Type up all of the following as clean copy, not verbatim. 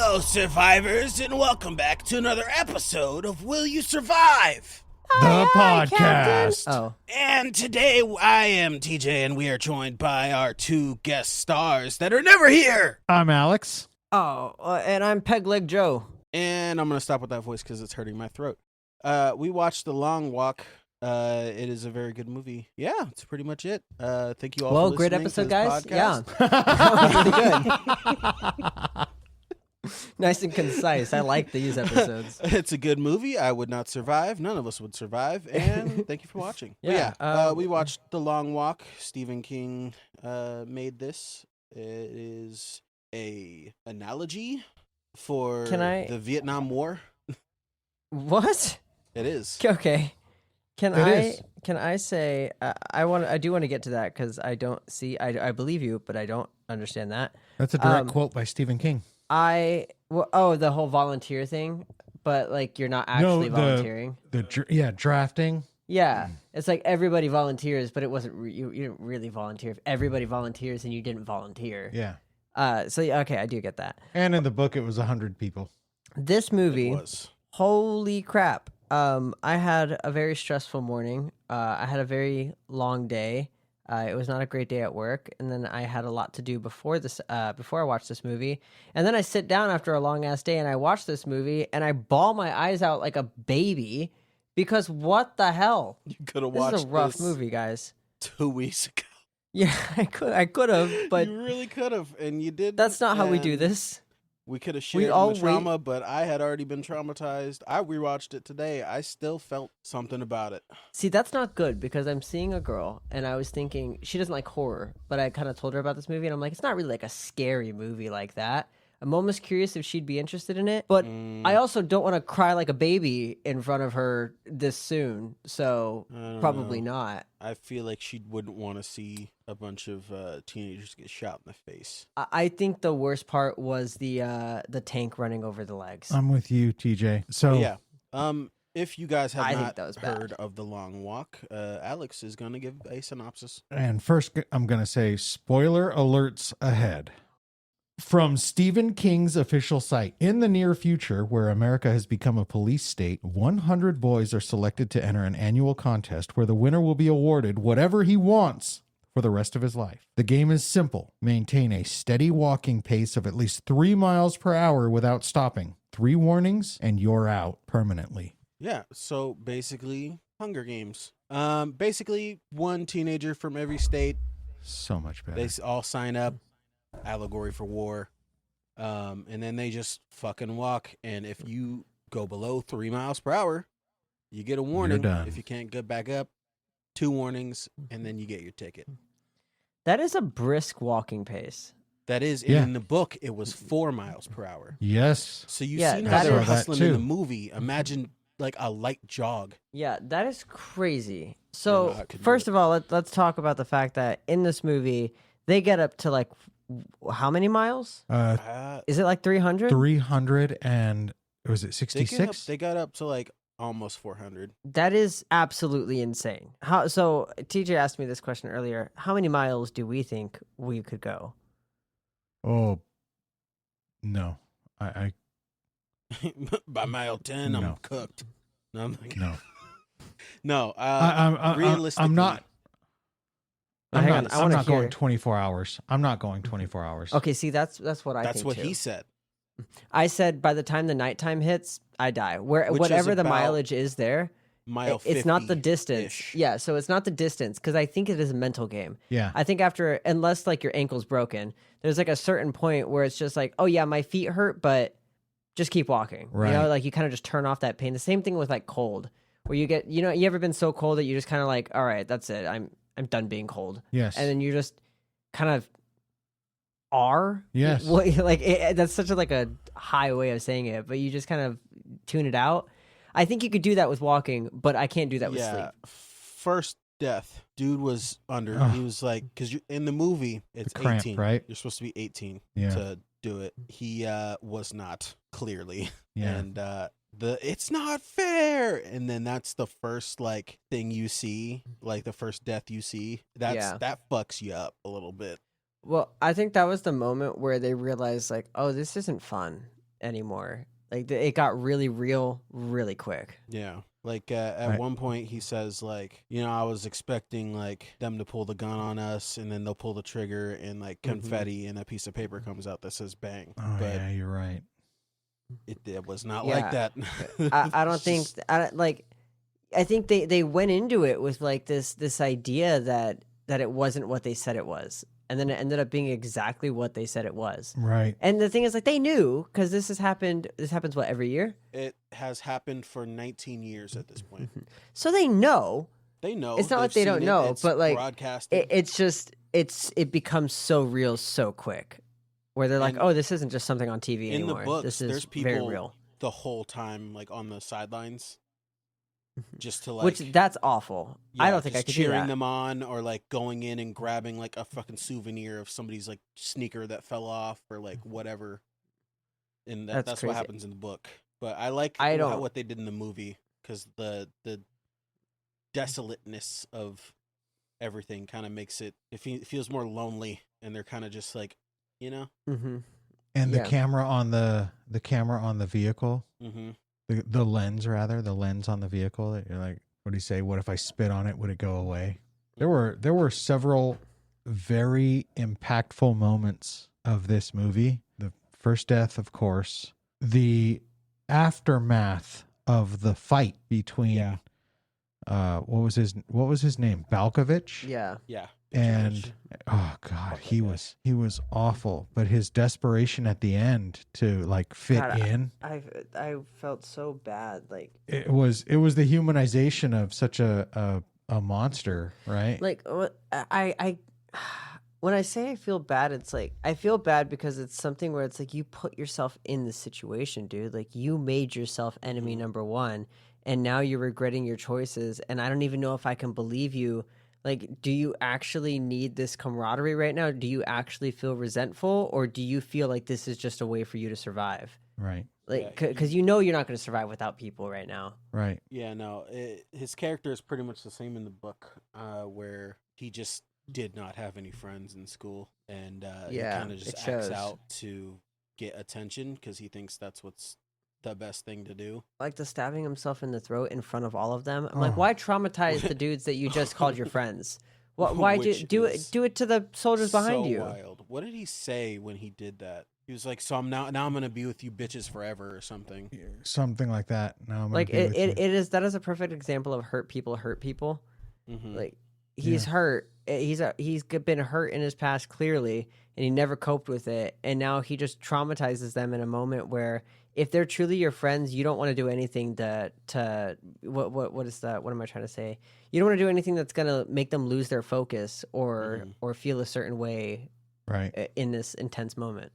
Hello, survivors, and welcome back to another episode of Will You Survive? The podcast. Oh. And today I am TJ, and we are joined by our two guest stars that are never here. I'm Alex. Oh, and I'm Peg Leg Joe. And I'm going to stop with that voice because it's hurting my throat. We watched The Long Walk. It is a very good movie. Yeah, that's pretty much it. Thank you all for listening. Great episode, to this guys. podcast. Yeah. That was really good. Nice and concise. I like these episodes. It's a good movie. I would not survive. None of us would survive. And thank you for watching. We watched The Long Walk. Stephen King made this. It is a analogy for the Vietnam War. What? It is. Okay. Can I say I do want to get to that because I don't see I believe you, but I don't understand that. That's a direct quote by Stephen King. The whole volunteer thing, but like you're not actually volunteering. Drafting. Yeah, it's like everybody volunteers, but it wasn't you didn't really volunteer. If everybody volunteers and you didn't volunteer, okay, I do get that. And in the book, it was 100 people. This movie, It was. Holy crap! I had a very stressful morning. I had a very long day. It was not a great day at work, and then I had a lot to do before I watched this movie. And then I sit down after a long ass day, and I watch this movie, and I bawl my eyes out like a baby because what the hell? You could have watched this is a rough movie, guys. 2 weeks ago. Yeah, I could have, but you really could have, and you did. That's not how we do this. We could have shared the trauma, but I had already been traumatized. I rewatched it today. I still felt something about it. See, that's not good because I'm seeing a girl and I was thinking she doesn't like horror, but I kind of told her about this movie and I'm like, it's not really like a scary movie like that. I'm almost curious if she'd be interested in it, but I also don't want to cry like a baby in front of her this soon, so probably not. I feel like she wouldn't want to see a bunch of teenagers get shot in the face. I think the worst part was the tank running over the legs. I'm with you, TJ. So if you guys have not bad. heard of The Long Walk, Alex is going to give a synopsis. And first, I'm going to say spoiler alerts ahead. From Stephen King's official site, in the near future, where America has become a police state, 100 boys are selected to enter an annual contest where the winner will be awarded whatever he wants for the rest of his life. The game is simple. Maintain a steady walking pace of at least 3 miles per hour without stopping. 3 warnings, and you're out permanently. Yeah, so basically, Hunger Games. Basically, one teenager from every state. So much better. They all sign up. Allegory for war, and then they just fucking walk, and if you go below 3 miles per hour you get a warning. You're done. If you can't get back up, 2 warnings, and then you get your ticket. That is a brisk walking pace. That is in the book it was 4 miles per hour. Yes. So you've seen how they were hustling in the movie. Imagine like a light jog. Yeah, that is crazy. So first of all, let's talk about the fact that in this movie they get up to like how many miles? Is it like 300? 300 and was it 66? They got up to like almost 400. That is absolutely insane. So TJ asked me this question earlier. How many miles do we think we could go? Oh, no. I By mile 10, No. I'm cooked. No, I'm like, no. no. Realistically, I'm not. Hang on, I I'm want to not hear. going 24 hours. I'm not going 24 hours. Okay, see, that's what I That's think what too. he said. I said by the time the nighttime hits, I die. Which is Whatever the about mileage is there, Mile 50. it's not the distance. -ish. Yeah, so it's not the distance because I think it is a mental game. Yeah. I think unless like your ankle's broken, there's like a certain point where it's just like, oh yeah, my feet hurt, but just keep walking. Right. You know, like you kind of just turn off that pain. The same thing with like cold, where you get, you ever been so cold that you just kind of like, all right, that's it. I'm done being cold. Yes. And then you just kind of are. Yes. That's such a high way of saying it, but you just kind of tune it out. I think you could do that with walking, but I can't do that with sleep. First death, dude was under. He was like, because in the movie it's cramp, 18, right? You're supposed to be 18 Yeah. to do it. He was not, clearly. Yeah. And it's not fair, and then that's the first like thing you see, like the first death you see. That fucks you up a little bit. Well, I think that was the moment where they realized like, oh, this isn't fun. anymore. Like it got really real really quick. Yeah. Like at one point he says like, I was expecting like them to pull the gun on us and then they'll pull the trigger and like confetti and a piece of paper comes out that says bang. Oh, but yeah, you're right. It was not like that. I don't think I think they went into it with like this idea that it wasn't what they said it was. And then it ended up being exactly what they said it was. Right. And the thing is, like, they knew, because this happens, what, every year? It has happened for 19 years at this point. So they know. They know. It's not like they don't know, but like, it becomes so real so quick. Where they're like, oh, this isn't just something on TV anymore. In the books, this is there's people very real. The whole time, like, on the sidelines. Just to like, which that's awful. I don't think I could do that. Cheering them on, or like going in and grabbing like a fucking souvenir of somebody's like sneaker that fell off, or like whatever. And that's what happens in the book. But I like what they did in the movie, because the desolateness of everything kind of makes it feels more lonely, and they're kind of just like, And the camera on the vehicle. The lens on the vehicle, that you're like, what do you say? What if I spit on it? Would it go away? There were several very impactful moments of this movie. The first death, of course, the aftermath of the fight between what was his name? Balkovich? Yeah. And oh god, he was awful, but his desperation at the end to like fit in. I felt so bad. Like it was the humanization of such a monster, right? Like I when I say I feel bad, it's like I feel bad because it's something where it's like you put yourself in the situation, dude. Like you made yourself enemy number one, and now you're regretting your choices. And I don't even know if I can believe you. Like, do you actually need this camaraderie right now? Do you actually feel resentful, or do you feel like this is just a way for you to survive? Right. Like, because you're not going to survive without people right now. Right. Yeah, no. His character is pretty much the same in the book, where he just did not have any friends in school, and he kind of just acts out to get attention because he thinks that's what's the best thing to do. Like the stabbing himself in the throat in front of all of them. I'm like, why traumatize the dudes that you just called your friends? Why do it to the soldiers behind you? Wild. What did he say when he did that? He was like, "So I'm now I'm gonna be with you bitches forever," or something. Something like that. Now I'm like it is. That is a perfect example of hurt people. Like he's hurt. He's been hurt in his past clearly, and he never coped with it, and now he just traumatizes them in a moment where, if they're truly your friends, you don't want to do anything to what is that? What am I trying to say? You don't want to do anything that's gonna make them lose their focus or feel a certain way, right, in this intense moment.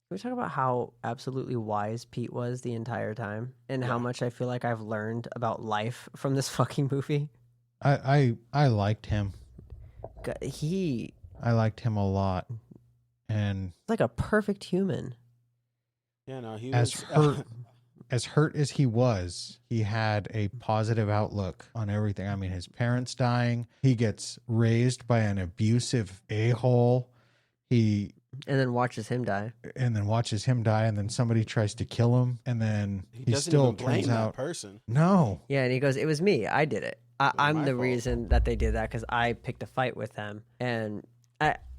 Can we talk about how absolutely wise Pete was the entire time, and how much I feel like I've learned about life from this fucking movie? I liked him. I liked him a lot, and like a perfect human. Yeah, no, he was as hurt as he was, he had a positive outlook on everything. I mean, his parents dying, he gets raised by an abusive a-hole. And then watches him die. And then somebody tries to kill him, and then he still turns out that person. No. Yeah, and he goes, "It was me. I did it. I'm the reason that they did that, because I picked a fight with them." And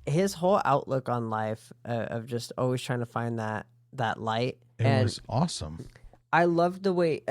his whole outlook on life of just always trying to find that light. It was awesome. I loved the way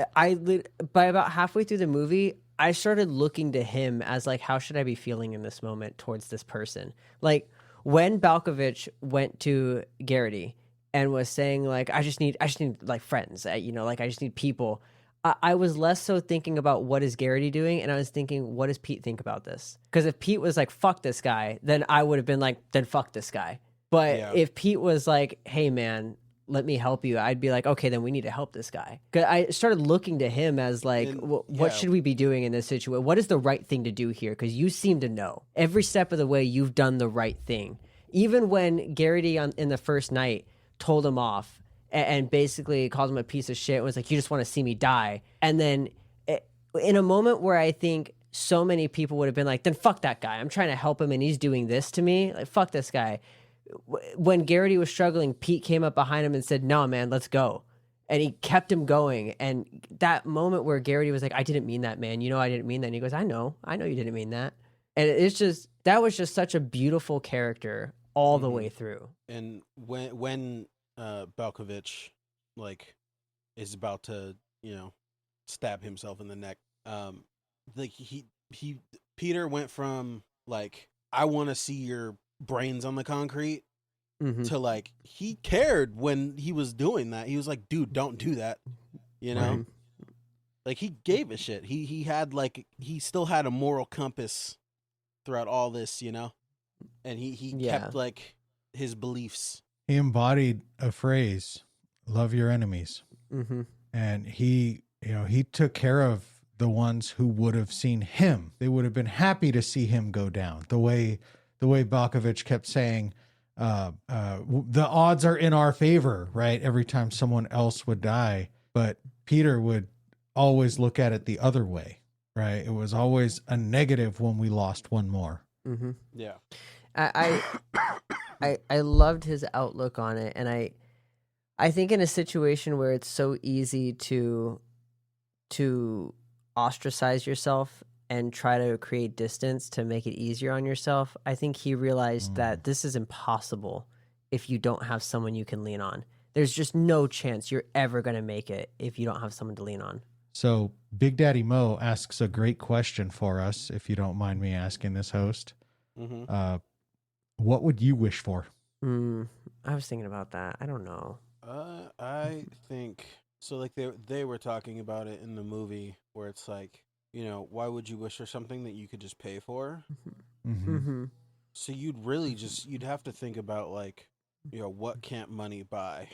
by about halfway through the movie, I started looking to him as like, how should I be feeling in this moment towards this person? Like when Balkovich went to Garrity and was saying like, I just need like friends, like I just need people. I was less so thinking about what is Garrity doing, and I was thinking, what does Pete think about this? Because if Pete was like, fuck this guy, then I would have been like, then fuck this guy. But if Pete was like, hey man, let me help you, I'd be like, okay, then we need to help this guy. Because I started looking to him as like, what should we be doing in this situation? What is the right thing to do here? Because you seem to know. Every step of the way, you've done the right thing. Even when Garrity in the first night told him off and basically called him a piece of shit and was like, you just want to see me die. And then in a moment where I think so many people would have been like, then fuck that guy. I'm trying to help him and he's doing this to me. Like, fuck this guy. When Garrity was struggling, Pete came up behind him and said, no, man, let's go. And he kept him going. And that moment where Garrity was like, I didn't mean that, man. You know, I didn't mean that. And he goes, I know you didn't mean that. And it's just, that was just such a beautiful character all the way through. And when Balkovich, like, is about to, stab himself in the neck, like Peter went from, like, I want to see your brains on the concrete, to, like, he cared when he was doing that. He was like, dude, don't do that. Right. Like, he gave a shit. He had, like, he still had a moral compass throughout all this, and he kept, like, his beliefs. He embodied a phrase, love your enemies. And he took care of the ones who would have seen him. They would have been happy to see him go down. The way Balkovich kept saying, the odds are in our favor, right? Every time someone else would die. But Peter would always look at it the other way, right? It was always a negative when we lost one more. Yeah. I loved his outlook on it. And I think in a situation where it's so easy to ostracize yourself and try to create distance to make it easier on yourself, I think he realized that this is impossible if you don't have someone you can lean on. There's just no chance you're ever going to make it if you don't have someone to lean on. So Big Daddy Mo asks a great question for us, if you don't mind me asking this host. What would you wish for? I was thinking about that. I don't know. I think so. Like they were talking about it in the movie, where it's like, why would you wish for something that you could just pay for? So you'd have to think about, like, what can't money buy?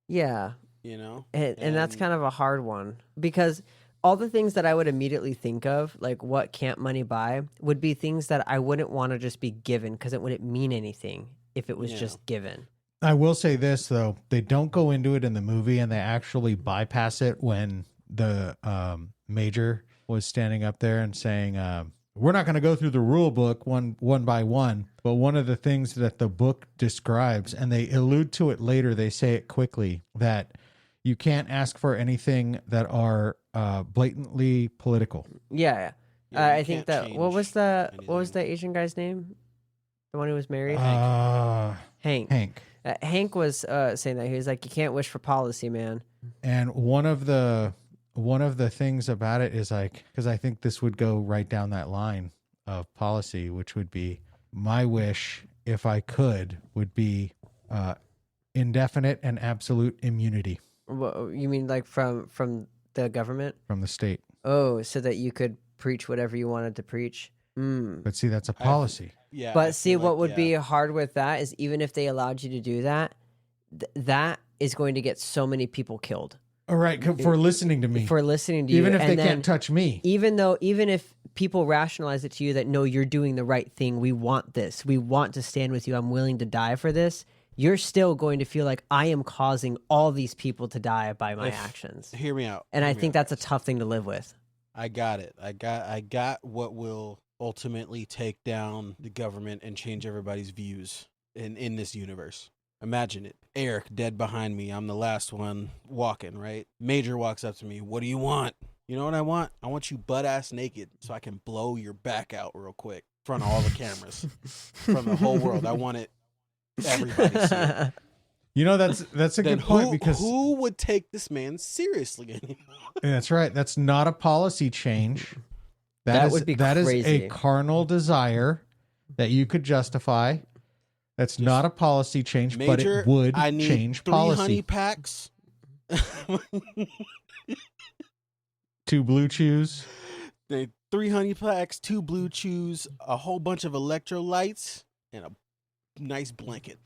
Yeah. And that's kind of a hard one, because all the things that I would immediately think of, like what can't money buy, would be things that I wouldn't want to just be given, because it wouldn't mean anything if it was just given. I will say this, though. They don't go into it in the movie, and they actually bypass it when the major was standing up there and saying, we're not going to go through the rule book one by one, but one of the things that the book describes, and they allude to it later, they say it quickly, that you can't ask for anything that are blatantly political. Yeah. I think that, what was the Asian guy's name? The one who was married? Hank. Hank was saying that. He was like, you can't wish for policy, man. And one of the things about it is, like, because I think this would go right down that line of policy, which would be, my wish, if I could, would be indefinite and absolute immunity. Well, you mean like from the government? From the state. Oh, so that you could preach whatever you wanted to preach? But see, that's a policy. Yeah. But see, what would be hard with that is, even if they allowed you to do that, that is going to get so many people killed. All right, for listening to me. For listening to you. Even if they can't touch me. Even if people rationalize it to you that, no, you're doing the right thing, we want this, we want to stand with you, I'm willing to die for this, you're still going to feel like, I am causing all these people to die by my actions. Hear me out. And I think that's a tough thing to live with. I got it. I got what will ultimately take down the government and change everybody's views in this universe. Imagine it. Eric dead behind me. I'm the last one walking, right? Major walks up to me. What do you want? You know what I want? I want you butt-ass naked so I can blow your back out real quick in front of all the cameras from the whole world. I want it. Everybody see it. That's a good point, because who would take this man seriously anymore? That's right. That's not a policy change. That would be that crazy. Is a carnal desire that you could justify. That's not a policy change, Major, but it would I need change 3 policy. honey packs. 2 blue chews. 3 honey packs, 2 blue chews, a whole bunch of electrolytes, and a nice blanket.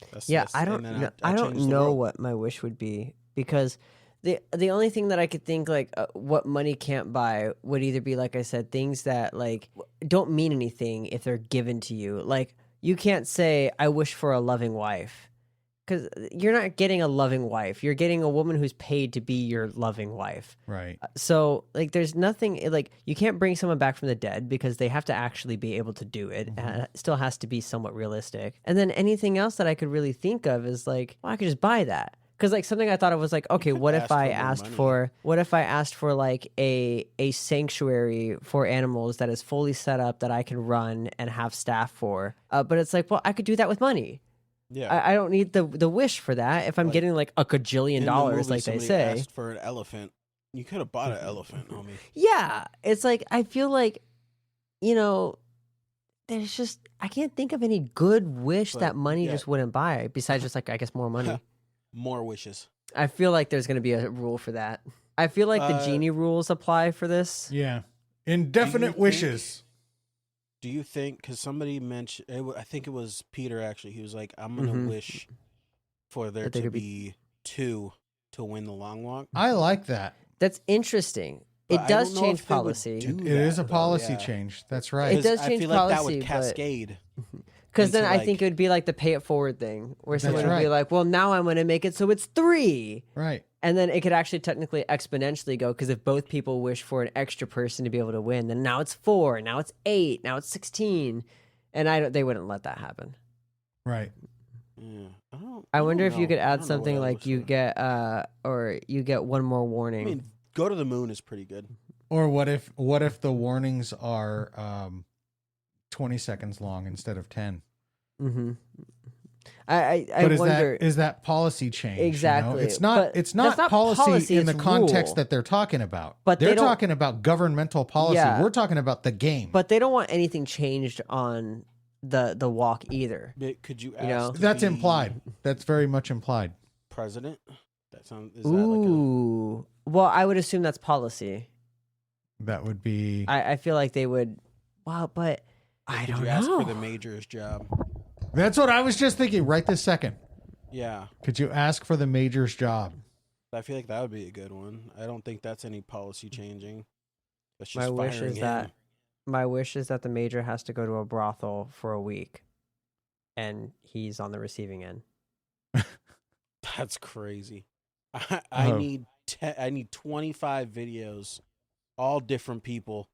I don't know what my wish would be, because the only thing that I could think, like, what money can't buy would either be, like I said, things that, like, don't mean anything if they're given to you. Like, you can't say, I wish for a loving wife, because you're not getting a loving wife. You're getting a woman who's paid to be your loving wife. Right. So, like, there's nothing, like, you can't bring someone back from the dead, because they have to actually be able to do it. It still has to be somewhat realistic. And then anything else that I could really think of is, like, well, I could just buy that. Because like something I thought of was like, okay, what if I asked for like a sanctuary for animals that is fully set up that I can run and have staff for? But it's like, well, I could do that with money. Yeah, I don't need the wish for that. If I'm getting like $1 gajillion, like they say, asked for an elephant. You could have bought an elephant, homie. Yeah, it's like I feel like, there's just I can't think of any good wish that money just wouldn't buy. Besides just like I guess more money, more wishes. I feel like there's gonna be a rule for that. I feel like the genie rules apply for this. Yeah, indefinite wishes. Do you think, because somebody mentioned, I think it was Peter actually, he was like, I'm going to wish for there to be 2 to win the long walk. I like that. That's interesting. But it does change policy. It is a policy change. That's right. It does change I feel policy, like that would cascade. Because then I think it would be like the pay it forward thing, where someone would be like, well, now I'm going to make it so it's 3. Right. And then it could actually technically exponentially go, because if both people wish for an extra person to be able to win, then now it's 4, now it's 8, now it's 16. And they wouldn't let that happen. Right. Yeah. I wonder if you could add something like you get one more warning. I mean, go to the moon is pretty good. Or what if the warnings are 20 seconds long instead of 10? Mm-hmm. I wonder, is that policy change? Exactly. It's not policy in the context that they're talking about. But they're talking about governmental policy. Yeah. We're talking about the game. But they don't want anything changed on the walk either. Could you ask? That's implied. That's very much implied. President? That sounds. Ooh. Well, I would assume that's policy. That would be. I feel like they would. Wow, but I don't know. Could you ask for the major's job? That's what I was just thinking right this second. Yeah. Could you ask for the major's job? I feel like that would be a good one. I don't think that's any policy changing. That's just my wish is that the major has to go to a brothel for a week, and he's on the receiving end. That's crazy. I need 25 videos, all different people.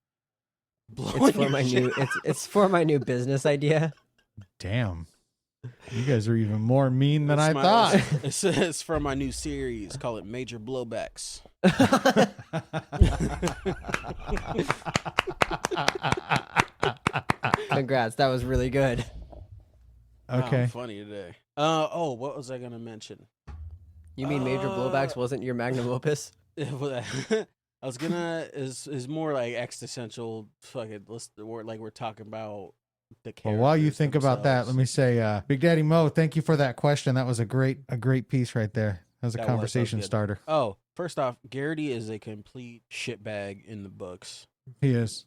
It's for my new business idea. Damn. You guys are even more mean than I thought. It's for my new series. Call it Major Blowbacks. Congrats. That was really good. Okay. I'm funny today. What was I going to mention? You mean Major Blowbacks wasn't your magnum opus? I was going to... is more like existential fucking... Like we're talking about... Well, while you think about that, let me say, Big Daddy Mo, thank you for that question. That was a great piece right there. That was a conversation starter. Oh, first off, Garrity is a complete shitbag in the books. He is.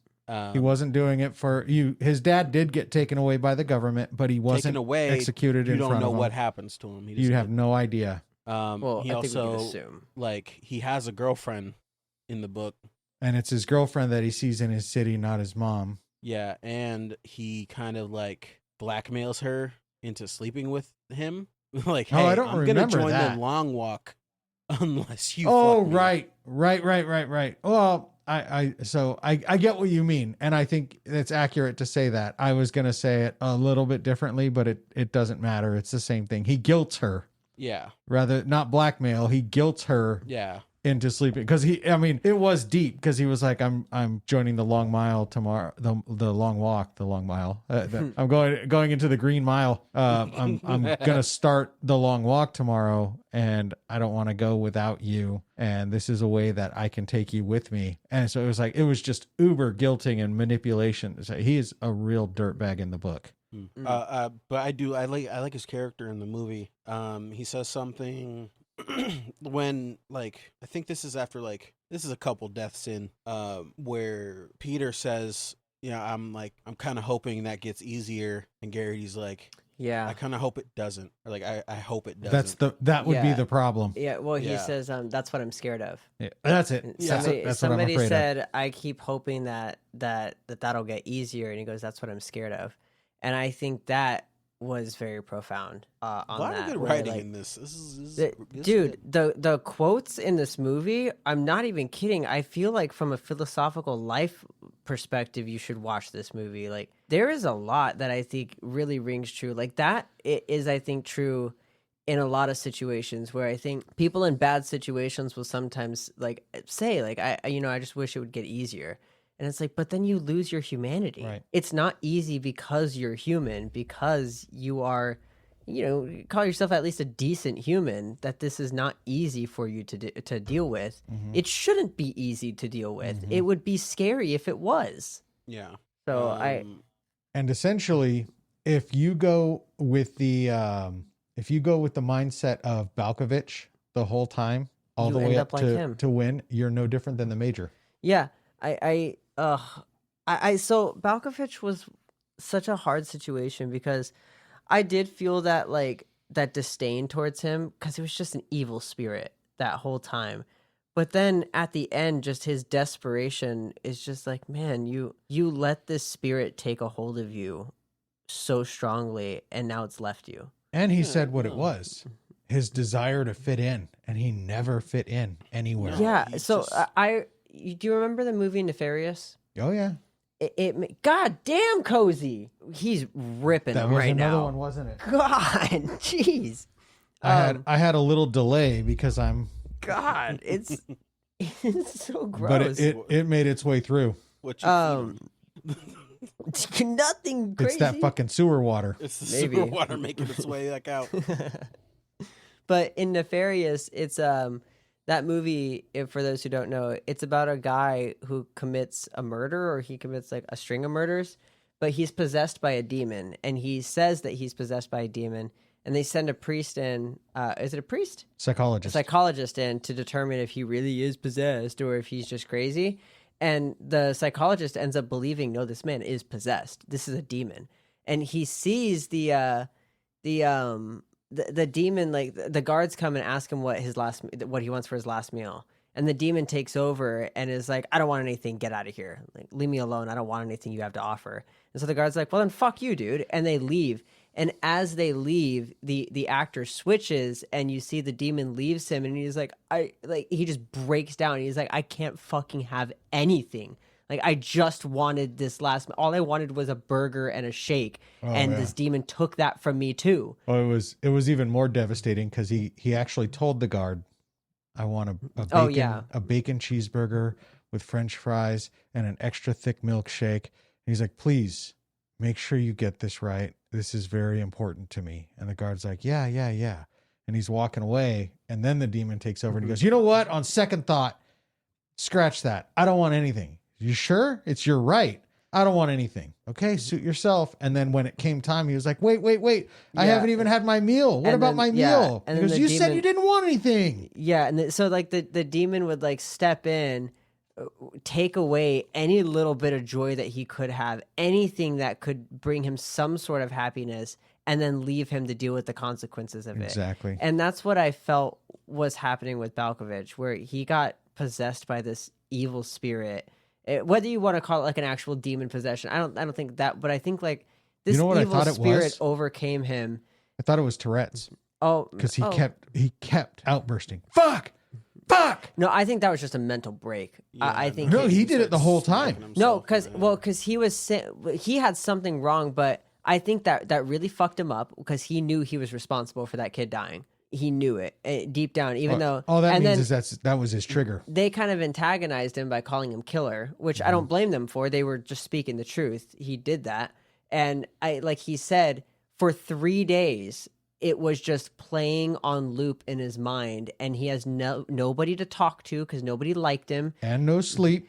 He wasn't doing it for you. His dad did get taken away by the government, but he wasn't executed in front of him. You don't know what happens to him. You have no idea. Well, he I also, think we can assume. like, he has a girlfriend in the book. And it's his girlfriend that he sees in his city, not his mom. Yeah, and he kind of like blackmails her into sleeping with him. Like, hey, I don't I'm remember gonna join that. the long walk unless you. Oh, fuck me. right. Well, I get what you mean, and I think it's accurate to say that. I was gonna say it a little bit differently, but it doesn't matter. It's the same thing. He guilts her. Yeah. Rather not blackmail. He guilts her. Yeah. Into sleeping because it was deep because he was like, I'm joining the long mile tomorrow, the long walk, the long mile. I'm going into the green mile. I'm gonna start the long walk tomorrow, and I don't want to go without you. And this is a way that I can take you with me. And so it was just uber guilting and manipulation. So he is a real dirtbag in the book. But I like his character in the movie. He says something. When I think this is after this is a couple deaths in where Peter says, I'm kind of hoping that gets easier, and Garrity's like, yeah, I kind of hope it doesn't, or I hope it doesn't. That would be the problem. Yeah, well, he says that's what I'm scared of. Yeah, that's it. Somebody said I keep hoping that'll get easier, and he goes, that's what I'm scared of, and I think that was very profound on that. A lot of good writing in this. Dude, the quotes in this movie, I'm not even kidding. I feel like from a philosophical life perspective, you should watch this movie. Like, there is a lot that I think really rings true. Like, that is, I think, true in a lot of situations where I think people in bad situations will sometimes like say like I just wish it would get easier. And it's like, but then you lose your humanity. Right. It's not easy because you're human, because you are, call yourself at least a decent human, that this is not easy for you to deal with. Mm-hmm. It shouldn't be easy to deal with. Mm-hmm. It would be scary if it was. Yeah. So and essentially, if you go with the mindset of Balkovich the whole time, all You the way end up up like him. to win, you're no different than the major. Yeah, so Balkovich was such a hard situation because I did feel that like that disdain towards him because it was just an evil spirit that whole time. But then at the end, just his desperation is just like, man, you let this spirit take a hold of you so strongly, and now it's left you. And he said what it was. His desire to fit in, and he never fit in anywhere. Yeah, so do you remember the movie Nefarious? Oh, yeah. God damn, Cozy. He's ripping That was right another now. one, wasn't it? God, jeez. I had a little delay because I'm... God, it's so gross. But it made its way through. What you nothing crazy. It's that fucking sewer water. It's the sewer water making its way back out. But in Nefarious, it's that movie, for those who don't know, it's about a guy who commits a murder, or he commits like a string of murders, but he's possessed by a demon, and he says that he's possessed by a demon, and they send a priest in. Is it a priest? Psychologist. A psychologist in to determine if he really is possessed or if he's just crazy. And the psychologist ends up believing, no, this man is possessed. This is a demon. And he sees the demon, like the guards come and ask him what he wants for his last meal. And the demon takes over and is like, I don't want anything. Get out of here. Like, leave me alone. I don't want anything you have to offer. And so the guard's like, well, then fuck you, dude. And they leave. And as they leave, the actor switches, and you see the demon leaves him, and he's like, he just breaks down. He's like, I can't fucking have anything. Like, I just wanted this all I wanted was a burger and a shake, this demon took that from me too. Oh, it was even more devastating because he actually told the guard, I want a bacon cheeseburger with French fries and an extra thick milkshake. And he's like, please make sure you get this right. This is very important to me. And the guard's like, yeah. And he's walking away. And then the demon takes over and he goes, you know what? On second thought, scratch that. I don't want anything. You sure? It's your right. I don't want anything. Okay, suit yourself. And then when it came time, he was like, wait. I haven't even had my meal. What about my meal? And because you said you didn't want anything. Yeah. And so like the demon would like step in, take away any little bit of joy that he could have, anything that could bring him some sort of happiness, and then leave him to deal with the consequences of it. Exactly. And that's what I felt was happening with Balkovich, where he got possessed by this evil spirit. Whether you want to call it like an actual demon possession, I don't think that, but I think like this evil spirit overcame him. I thought it was Tourette's. Oh, because he kept outbursting. Fuck. No, I think that was just a mental break. Yeah, I think he did it the whole time. No, because he had something wrong, but I think that really fucked him up because he knew he was responsible for that kid dying. He knew it deep down, even though all that means is that was his trigger. They kind of antagonized him by calling him killer, which I don't blame them for. They were just speaking the truth. He did that, and like he said, for 3 days it was just playing on loop in his mind, and he has nobody to talk to because nobody liked him, and no sleep.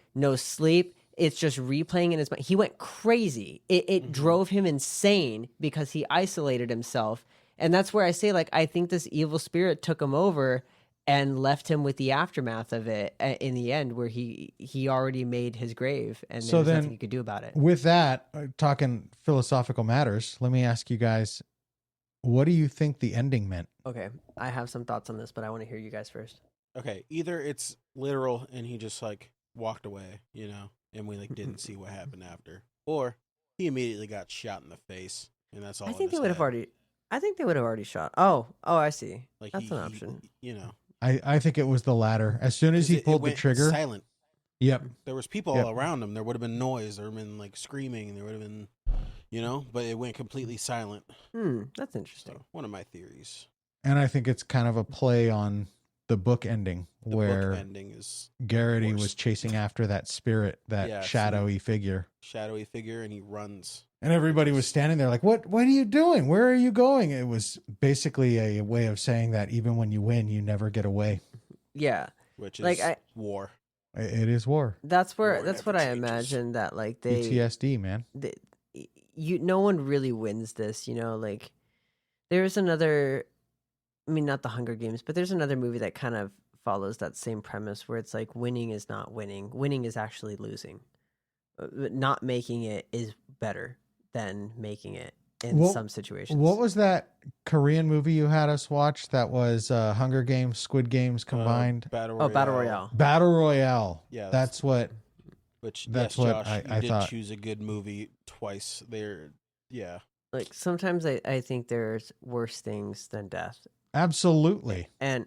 It's just replaying in his mind. He went crazy. It drove him insane because he isolated himself. And that's where I say, like, I think this evil spirit took him over and left him with the aftermath of it in the end, where he already made his grave, and there was nothing he could do about it. With that, talking philosophical matters, let me ask you guys, what do you think the ending meant? Okay, I have some thoughts on this, but I want to hear you guys first. Okay, either it's literal and he just like walked away, and we like didn't see what happened after, or he immediately got shot in the face, and that's all. I think they would have already shot. Oh, I see. Like that's an option. I think it was the latter. As soon as he pulled the trigger, silent. Yep. There was people all around him. There would have been noise. There would have been like screaming, and there would have been, but it went completely silent. That's interesting. So, one of my theories. And I think it's kind of a play on the book ending where book ending is Garrity was chasing after that spirit, that shadowy figure. Shadowy figure, and he runs. And everybody was standing there like, what are you doing? Where are you going? It was basically a way of saying that even when you win, you never get away. Yeah. Which is like war. It is war. That's what I imagine, that like PTSD, man. No one really wins this, like there's another, I mean, not the Hunger Games, but there's another movie that kind of follows that same premise where it's like winning is not winning. Winning is actually losing. Not making it is better than making it in some situations. What was that Korean movie you had us watch that was Hunger Games, Squid Games combined? Battle Royale. Battle Royale. Battle Royale. Yeah. That's what Josh, I did thought. Choose a good movie twice. Yeah. Like sometimes I think there's worse things than death. Absolutely. And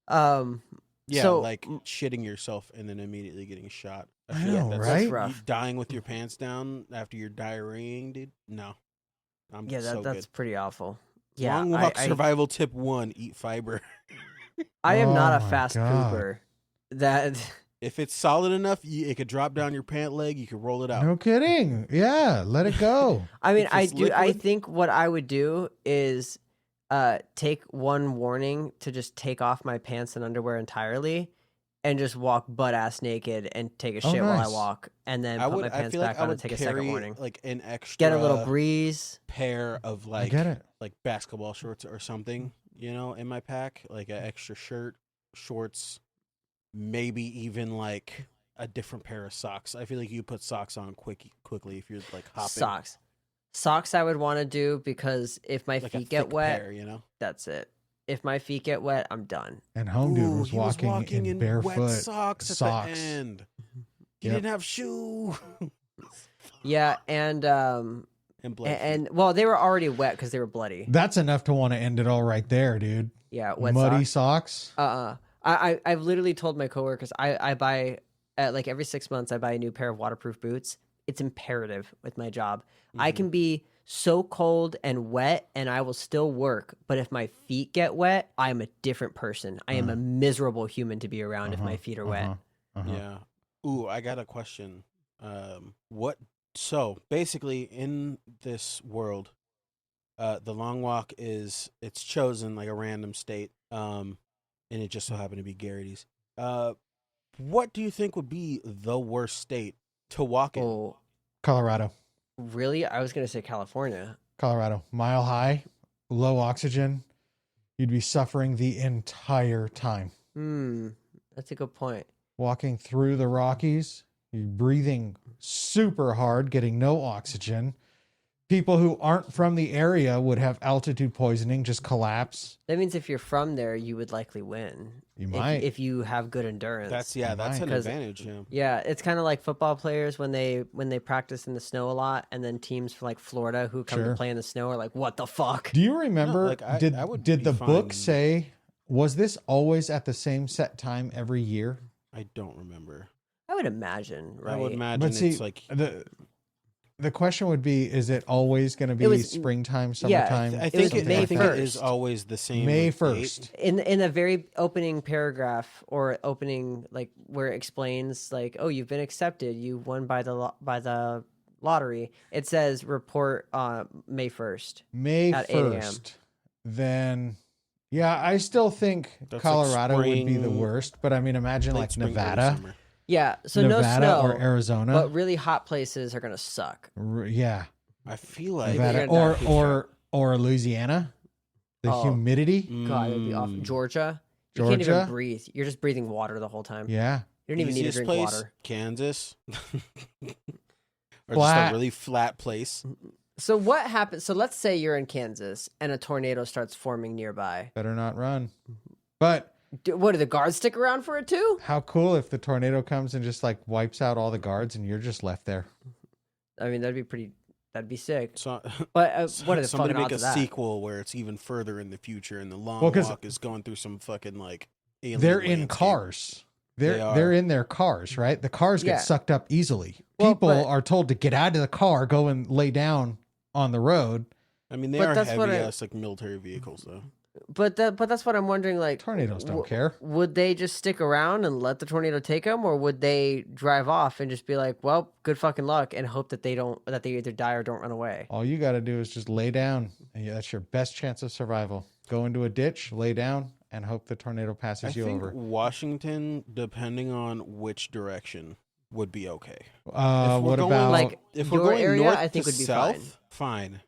like shitting yourself and then immediately getting shot. I know, that's right? That's rough. Dying with your pants down after you're diarrheaing, dude. No. That's pretty awful. Yeah. Long walk survival tip 1: eat fiber. I am not a fast pooper. If it's solid enough, it could drop down your pant leg. You could roll it out. No kidding. Yeah, let it go. I mean, I think what I would do is take one warning to just take off my pants and underwear entirely and just walk butt ass naked and take a shit while I walk, and then put my pants back on and take a second warning. Like an extra, get a little breeze, pair of like basketball shorts or something, in my pack, like an extra shirt, shorts, maybe even like a different pair of socks. I feel like you put socks on quickly if you're like hopping. Socks I would want to do because if my feet get wet, pair, that's it. If my feet get wet, I'm done. And Home Dude was walking in barefoot wet socks at the end. He didn't have shoe. Yeah, and well, they were already wet because they were bloody. That's enough to want to end it all right there, dude. Yeah, wet muddy socks. I've literally told my coworkers I buy like every 6 months I buy a new pair of waterproof boots. It's imperative with my job. Mm-hmm. I can be so cold and wet and I will still work, but if my feet get wet, I am a different person. I am a miserable human to be around if my feet are wet. Yeah. Ooh, I got a question. So basically in this world, the long walk it's chosen like a random state, and it just so happened to be Garrity's. What do you think would be the worst state to walk in? Colorado. Really? I was going to say California. Colorado. Mile high, low oxygen. You'd be suffering the entire time. That's a good point. Walking through the Rockies, you're breathing super hard, getting no oxygen. People who aren't from the area would have altitude poisoning, just collapse. That means if you're from there, you would likely win. You might. If you have good endurance. That's an advantage. Yeah, it's kind of like football players when they practice in the snow a lot, and then teams from like Florida who come to play in the snow are like, what the fuck? Do you remember, did the book say, was this always at the same set time every year? I don't remember. I would imagine, right? I would imagine it's like... The question would be, is it always going to be springtime, summertime? I think it is always the same. May 1st. In a very opening paragraph or opening, like where it explains like, oh, you've been accepted. You won by the lottery. It says report May 1st. May at 1st. 8 a.m. Then, yeah, I still think Colorado would be the worst. But I mean, imagine like Nevada. Yeah, so Nevada no snow or Arizona, but really hot places are gonna suck. Yeah, I feel like Nevada or Louisiana, the humidity. God, it'd be awful. Georgia, you can't even breathe. You're just breathing water the whole time. Yeah, you don't even need to drink water. Kansas, or just a really flat place. So what happens? So let's say you're in Kansas and a tornado starts forming nearby. Better not run, but. What, do the guards stick around for it too? How cool if the tornado comes and just like wipes out all the guards and you're just left there. I mean, that'd be sick. So, but what are the somebody fucking make odds a of that? sequel where it's even further in the future and the long walk is going through some fucking like alien they're landscape. In cars. They're in their cars, right? The cars get sucked up easily. People are told to get out of the car, go and lay down on the road. I mean, they are heavy ass like military vehicles though. But that's what I'm wondering. Like, Tornadoes don't care. Would they just stick around and let the tornado take them, or would they drive off and just be like, "Well, good fucking luck," and hope that they either die or don't run away? All you got to do is just lay down, and that's your best chance of survival. Go into a ditch, lay down, and hope the tornado passes you over. Washington, depending on which direction, would be okay. What about like if your we're going area? north I think to would be south, fine.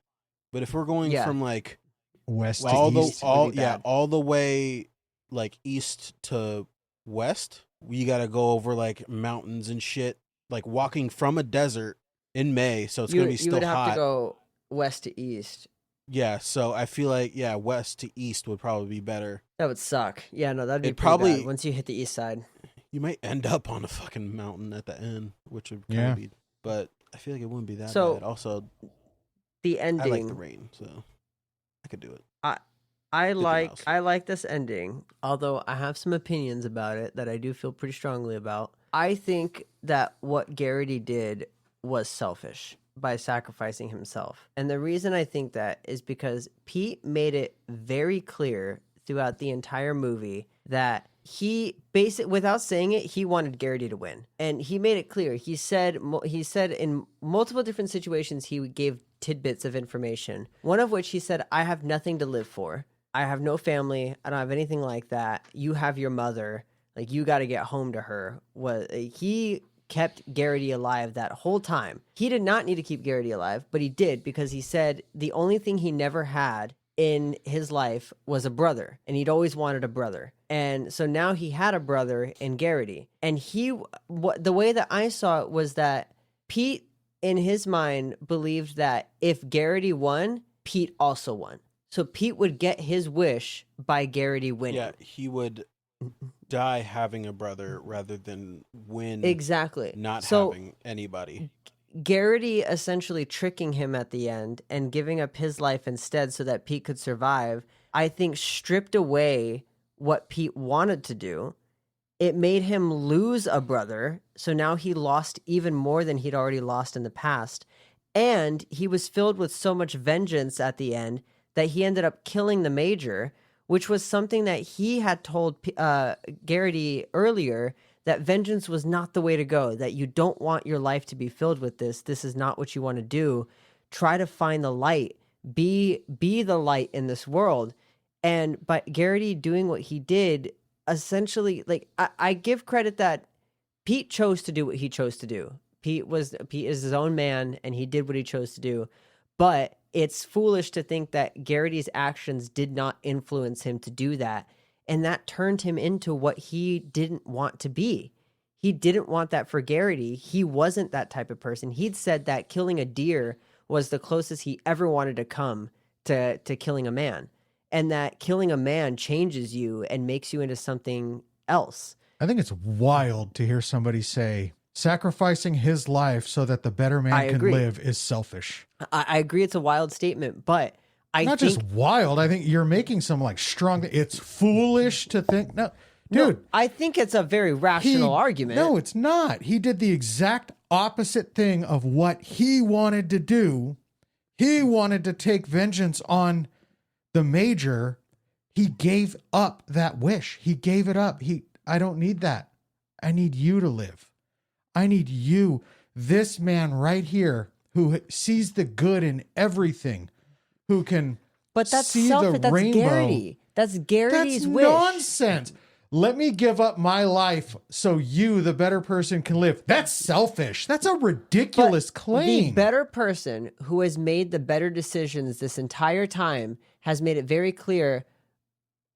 But if we're going from like west all to east? all the way like east to west, we got to go over like mountains and shit. Like walking from a desert in May, so it's going to be still hot. You would have to go west to east. Yeah, so I feel like west to east would probably be better. That would suck. Yeah, no, that'd be probably bad once you hit the east side. You might end up on a fucking mountain at the end, which would kind of be. But I feel like it wouldn't be that bad. Also, the ending. I like the rain, so I could do it. I like this ending, although I have some opinions about it that I do feel pretty strongly about. I think that what Garrity did was selfish by sacrificing himself. And the reason I think that is because Pete made it very clear throughout the entire movie that he without saying it, he wanted Garrity to win. And he made it clear. He said in multiple different situations, he gave tidbits of information. One of which he said, "I have nothing to live for. I have no family. I don't have anything like that. You have your mother. Like, you got to get home to her." He kept Garrity alive that whole time. He did not need to keep Garrity alive, but he did, because he said the only thing he never had in his life was a brother, and he'd always wanted a brother. And so now he had a brother in Garrity. And the way that I saw it was that Pete, in his mind, believed that if Garrity won, Pete also won. So Pete would get his wish by Garrity winning. Yeah, he would die having a brother rather than win not having anybody. Garrity essentially tricking him at the end and giving up his life instead so that Pete could survive, I think stripped away what Pete wanted to do. It made him lose a brother, so now he lost even more than he'd already lost in the past. And he was filled with so much vengeance at the end that he ended up killing the Major, which was something that he had told Garrity earlier, that vengeance was not the way to go, that you don't want your life to be filled with this. This is not what you want to do. Try to find the light. Be the light in this world. And by Garrity doing what he did, essentially, like, I give credit that Pete chose to do what he chose to do. Pete is his own man, and he did what he chose to do. But it's foolish to think that Garrity's actions did not influence him to do that. And that turned him into what he didn't want to be. He didn't want that for Garrity. He wasn't that type of person. He'd said that killing a deer was the closest he ever wanted to come to killing a man. And that killing a man changes you and makes you into something else. I think it's wild to hear somebody say sacrificing his life so that the better man can live is selfish. I agree it's a wild statement, but I think... just wild. I think you're making some like strong... It's foolish to think... No, dude. No, I think it's a very rational argument. No, it's not. He did the exact opposite thing of what he wanted to do. He wanted to take vengeance on the Major. He gave up that wish. He gave it up. I don't need that. I need you to live. I need you. This man right here who sees the good in everything, who can see the rainbow. Garrity. That's Garrity's wish. That's nonsense. Let me give up my life so you, the better person, can live. That's selfish. That's a ridiculous claim. The better person who has made the better decisions this entire time has made it very clear,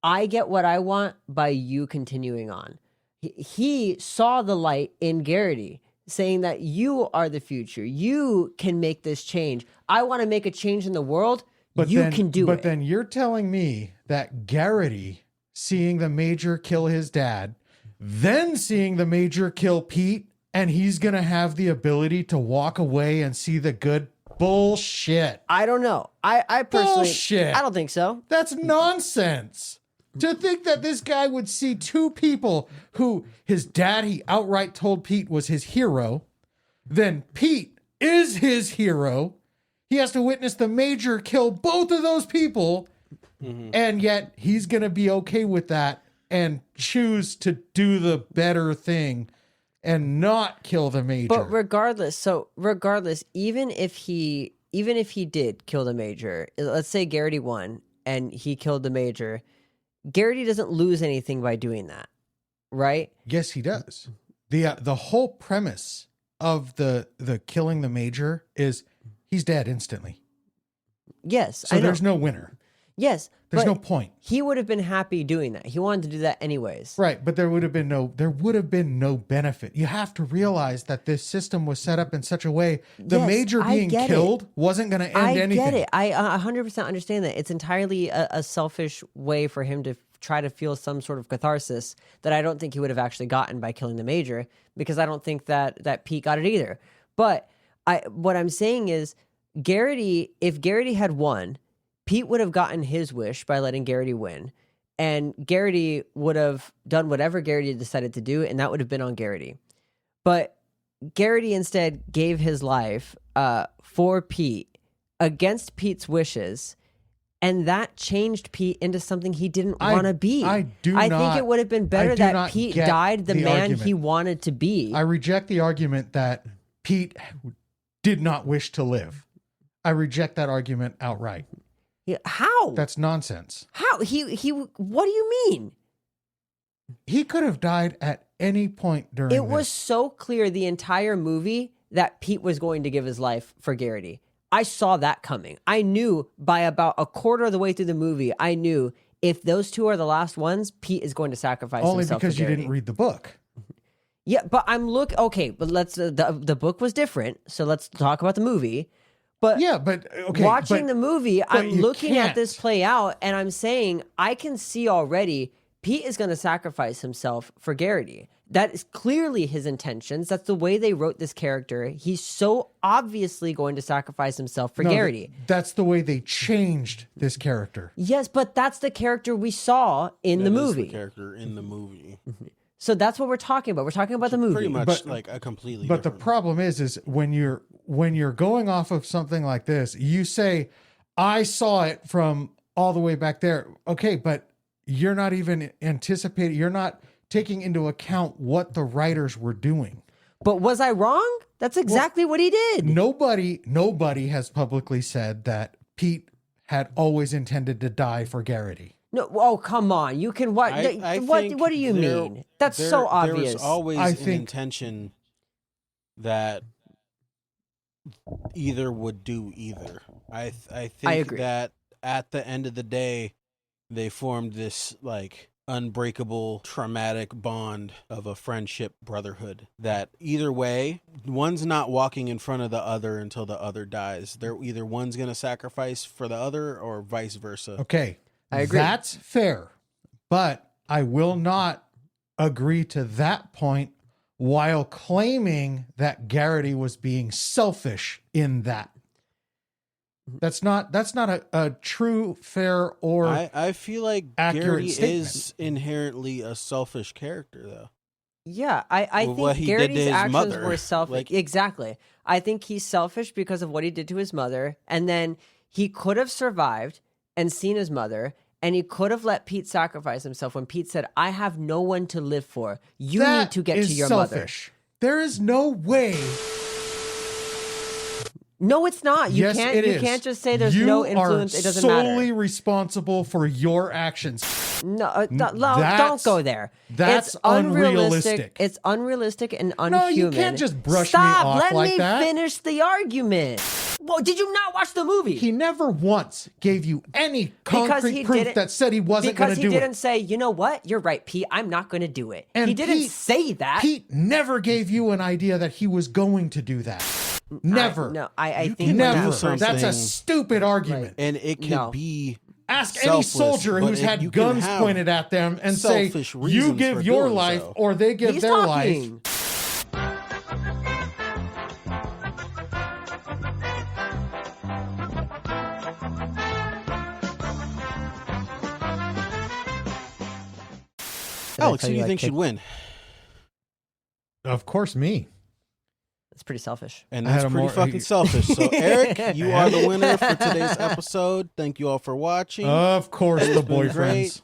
I get what I want by you continuing on. He saw the light in Garrity, saying that you are the future. You can make this change. I want to make a change in the world. You can do it. But then you're telling me that Garrity, seeing the Major kill his dad, then seeing the Major kill Pete, and he's going to have the ability to walk away and see the good. Bullshit. I don't know. I personally... Bullshit. I don't think so. That's nonsense. To think that this guy would see two people who his dad, he outright told Pete was his hero. Then Pete is his hero. He has to witness the Major kill both of those people. And yet he's going to be okay with that and choose to do the better thing and not kill the major. But regardless, even if he did kill the major, let's say Garrity won and he killed the major, Garrity doesn't lose anything by doing that, right? Yes, he does. The whole premise of the killing the major is he's dead instantly. Yes, so there's no winner. Yes, there's no point. He would have been happy doing that. He wanted to do that anyways. Right, but there would have been no benefit. You have to realize that this system was set up in such a way the major being killed wasn't going to end anything. I get it. I 100% understand that. It's entirely a selfish way for him to try to feel some sort of catharsis that I don't think he would have actually gotten by killing the major, because I don't think that Pete got it either. But what I'm saying is, if Garrity had won, Pete would have gotten his wish by letting Garrity win, and Garrity would have done whatever Garrity decided to do, and that would have been on Garrity. But Garrity instead gave his life for Pete against Pete's wishes, and that changed Pete into something he didn't want to be. I think it would have been better that Pete died the man argument he wanted to be. I reject the argument that Pete did not wish to live. I reject that argument outright. Yeah, how? That's nonsense. How? He what do you mean? He could have died at any point during this. It was so clear the entire movie that Pete was going to give his life for Garrity. I saw that coming. I knew by about a quarter of the way through the movie, I knew if those two are the last ones, Pete is going to sacrifice himself only because for you Garrity. didn't read the book. Yeah, but okay, but let's the book was different, so let's talk about the movie. But watching the movie, I'm looking at this play out, and I'm saying I can see already Pete is going to sacrifice himself for Garrity. That is clearly his intentions. That's the way they wrote this character. He's so obviously going to sacrifice himself for Garrity. That's the way they changed this character. Yes, but that's the character we saw in the movie. That is the character in the movie. So that's what we're talking about. We're talking about the movie. Pretty much like a completely But different. the problem is when you're going off of something like this, you say, I saw it from all the way back there. Okay, but you're not even anticipating, you're not taking into account what the writers were doing. But was I wrong? That's exactly what he did. Nobody has publicly said that Pete had always intended to die for Garrity. No, oh come on! You can what? What do you mean? That's so obvious. There was always an intention that either would do either. I think that at the end of the day, they formed this like unbreakable, traumatic bond of a friendship brotherhood. That either way, one's not walking in front of the other until the other dies. They're either one's going to sacrifice for the other, or vice versa. Okay. I agree. That's fair, but I will not agree to that point while claiming that Garrity was being selfish in that. That's not a true, fair, or I feel like Garrity statement. is inherently a selfish character, though. Yeah, I think Garrity's actions were selfish. Exactly. I think he's selfish because of what he did to his mother, and then he could have survived and seen his mother, and he could have let Pete sacrifice himself when Pete said, I have no one to live for. You need to get to your selfish. Mother. There is no way. No, it's not. You can't just say there's no influence. It doesn't matter. You are solely responsible for your actions. No, don't go there. That's unrealistic. It's unrealistic and unhuman. No, you can't just brush me off like that. Let me finish the argument. Well, did you not watch the movie? He never once gave you any concrete proof that said he wasn't going to do it. Because he didn't say, you know what? You're right, Pete. I'm not going to do it. And he didn't say that. Pete never gave you an idea that he was going to do that. Never. I think never. That's a stupid argument. And it can be ask any soldier who's had guns pointed at them and say, you give your life or they give their life. Alex, who do you think should win? Of course, me. That's pretty selfish. And that's pretty fucking selfish. So, Eric, you are the winner for today's episode. Thank you all for watching. Of course, the boyfriends.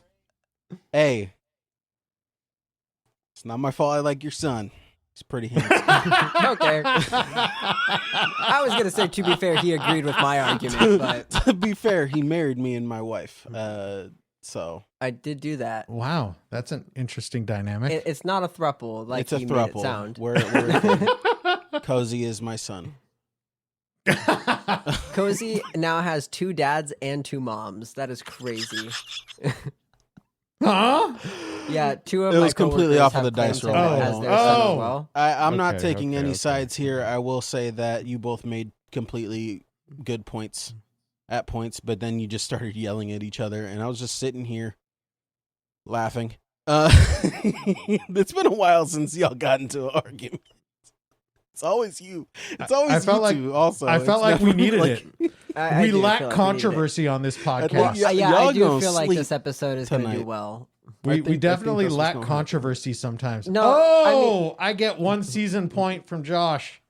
Hey, it's not my fault I like your son. He's pretty handsome. Okay. I was going to say, to be fair, he agreed with my argument. But to be fair, he married me and my wife. So I did do that. Wow, that's an interesting dynamic. It's not a throuple like it's a he throuple. made it sound. We're Cozy is my son. Cozy now has 2 dads and 2 moms. That is crazy. Huh? Yeah, 2 of it my was completely off of the claimed dice him roll. as their son as well. I'm not taking any sides here. I will say that you both made completely good points at points, but then you just started yelling at each other, and I was just sitting here laughing. It's been a while since y'all got into an argument. It's always you. It's always you two also. I felt like we needed it. We lack like controversy on this podcast. I do feel like this episode is going to do well. We definitely lack controversy sometimes. No, I get 1 season point from Josh.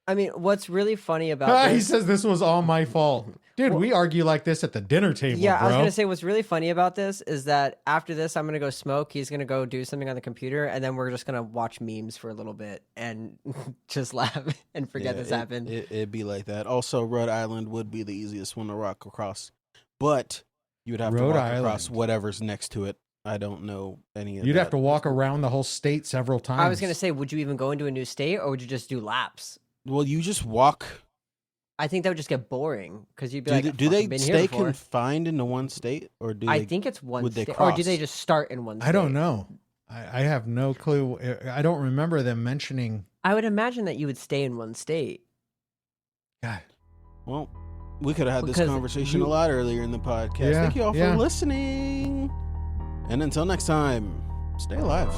I mean, what's really funny about this... He says this was all my fault. Dude, we argue like this at the dinner table, Yeah, bro. I was going to say what's really funny about this is that after this, I'm going to go smoke. He's going to go do something on the computer, and then we're just going to watch memes for a little bit and just laugh and forget this happened. It'd be like that. Also, Rhode Island would be the easiest one to rock across, but you would have to walk across whatever's next to it. I don't know any of that. You'd have to walk around the whole state several times. I was going to say, would you even go into a new state, or would you just do laps? Well, you just walk. I think that would just get boring because you'd be like, do they stay confined into one state, or do I think it's one state, or do they just start in one state? I don't know. I have no clue. I don't remember them mentioning. I would imagine that you would stay in one state. God. Well, we could have had this conversation a lot earlier in the podcast. Thank you all for listening. And until next time, stay alive.